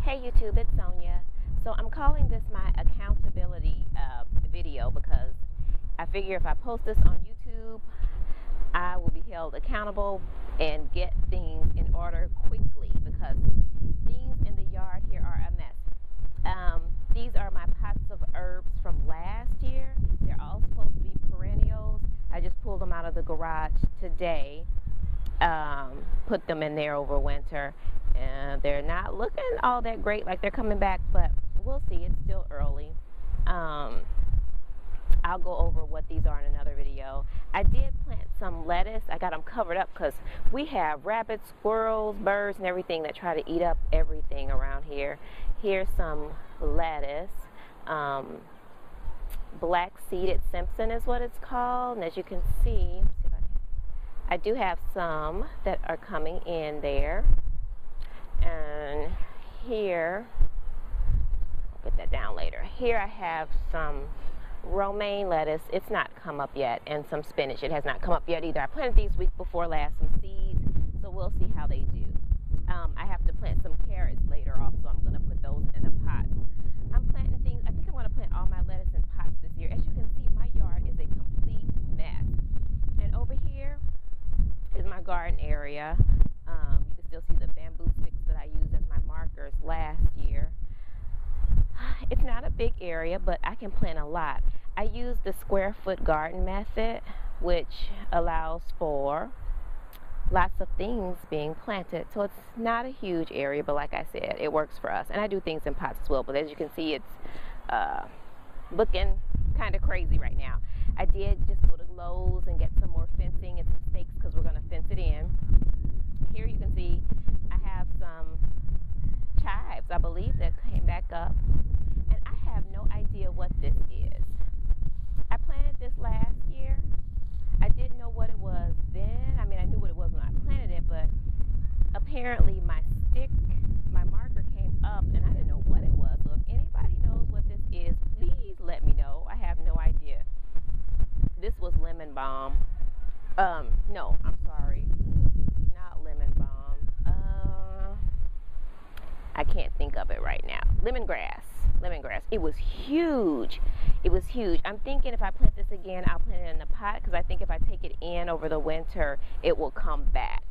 Hey YouTube, it's Sonia. So I'm calling this my accountability video because I figure if I post this on YouTube, I will be held accountable and get things in order quickly because things in the yard here are a mess. These are my pots of herbs from last year. They're all supposed to be perennials. I just pulled them out of the garage today, put them in there over winter. And they're not looking all that great, like they're coming back, but we'll see. It's still early. I'll go over what these are in another video. I did plant some lettuce. I got them covered up because we have rabbits, squirrels, birds, and everything that try to eat up everything around here. Here's some lettuce. Black seeded Simpson is what it's called. And as you can see, I do have some that are coming in there. And here, I'll put that down later. Here I have some romaine lettuce. It's not come up yet, and some spinach. It has not come up yet either. I planted these week before last, some seeds, so we'll see how they do. I have to plant some carrots later also. I'm going to put those in a pot. I'm planting things. I think I'm going to plant all my lettuce in pots this year. As you can see, my yard is a complete mess. And over here is my garden area. You can still see the bamboo sticks that I used as my markers last year. It's not a big area, but I can plant a lot. I use the square foot garden method, which allows for lots of things being planted. So it's not a huge area, but like I said, it works for us. And I do things in pots as well, but as you can see, it's looking kind of crazy right now. I did just go to Lowe's and get some more fencing and some stakes because we're going to fence it in. Here you can see I have some chives, I believe, that came back up. And I have no idea what this is. I planted this last year. I didn't know what it was then. I mean, I knew what it was when I planted it, but apparently my marker came up and I didn't know what it was. So if anybody knows what this is, please let me know. I have no idea. This was lemon balm. No, I'm sorry. Not lemon balm. I can't think of it right now. Lemongrass. It was huge. I'm thinking if I plant this again, I'll plant it in the pot because I think if I take it in over the winter, it will come back.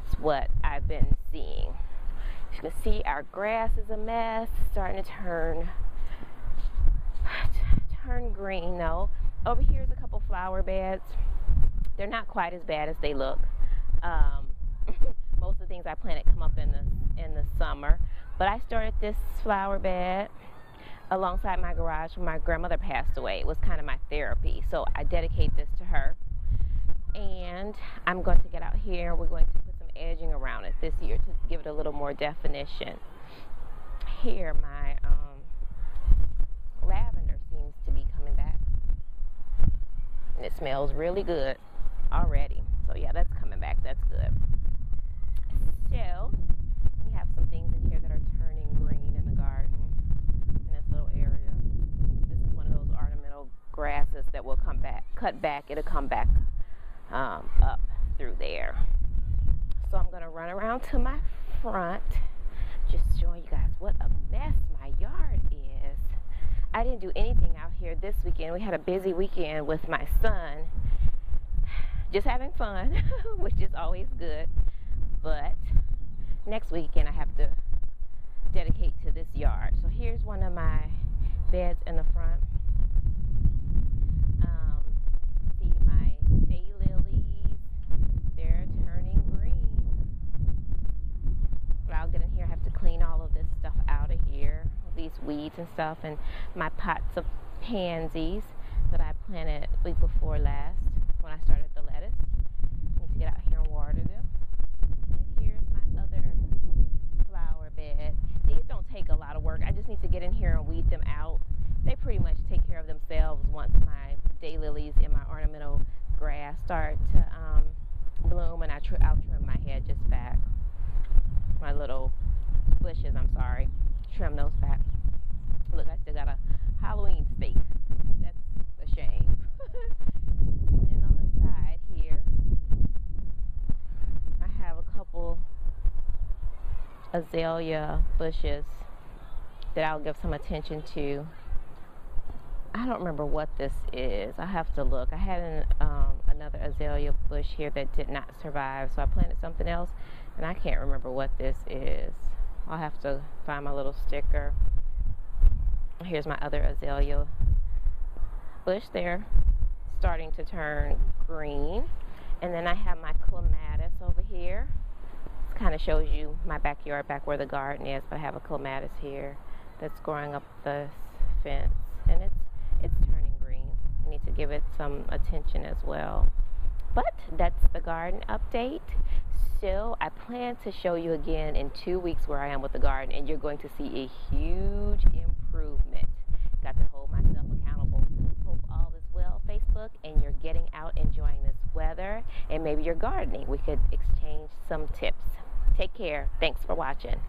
That's what I've been seeing. You can see our grass is a mess. Starting to turn green though. Over here's a couple flower beds. They're not quite as bad as they look. Most of the things I planted come up in the summer. But I started this flower bed alongside my garage when my grandmother passed away. It was kind of my therapy. So I dedicate this to her. And I'm going to get out here. We're going to put some edging around it this year to give it a little more definition. Here, my lavender seems to be coming back. And it smells really good already. So yeah, that's coming back. That's good. So we have some things in here that are turning green in the garden in this little area. This is one of those ornamental grasses that will come back, cut back. It'll come back up through there. So I'm going to run around to my front, just showing you guys what a mess my yard is. I didn't do anything out here this weekend. We had a busy weekend with my son, just having fun, which is always good. But next weekend I have to dedicate to this yard. So here's one of my beds in the front. See my daylilies. They're turning green. But I'll get in here. I have to clean all of this stuff out of here. These weeds and stuff. And my pots of pansies that I planted week before last when I started the lettuce. I need to get out here and water them. Bed. These don't take a lot of work. I just need to get in here and weed them out. They pretty much take care of themselves once my daylilies and my ornamental grass start to bloom, and I'll trim my hedges just back. My little bushes, I'm sorry. Trim those back. Look, I still got a Halloween stake. That's a shame. And then on the side here, I have a couple azalea bushes that I'll give some attention to. I don't remember what this is. I have to look. I had another azalea bush here that did not survive, so I planted something else, and I can't remember what this is. I'll have to find my little sticker. Here's my other azalea bush there, starting to turn green. And then I have my clematis over here. This kind of shows you my backyard, back where the garden is, but I have a clematis here that's growing up the fence, and it's turning green. I need to give it some attention as well. But that's the garden update. So I plan to show you again in 2 weeks where I am with the garden, and you're going to see a huge improvement. Got to hold myself accountable. Hope all is well, Facebook, and you're getting out enjoying this weather, and maybe you're gardening. We could exchange some tips. Take care. Thanks for watching.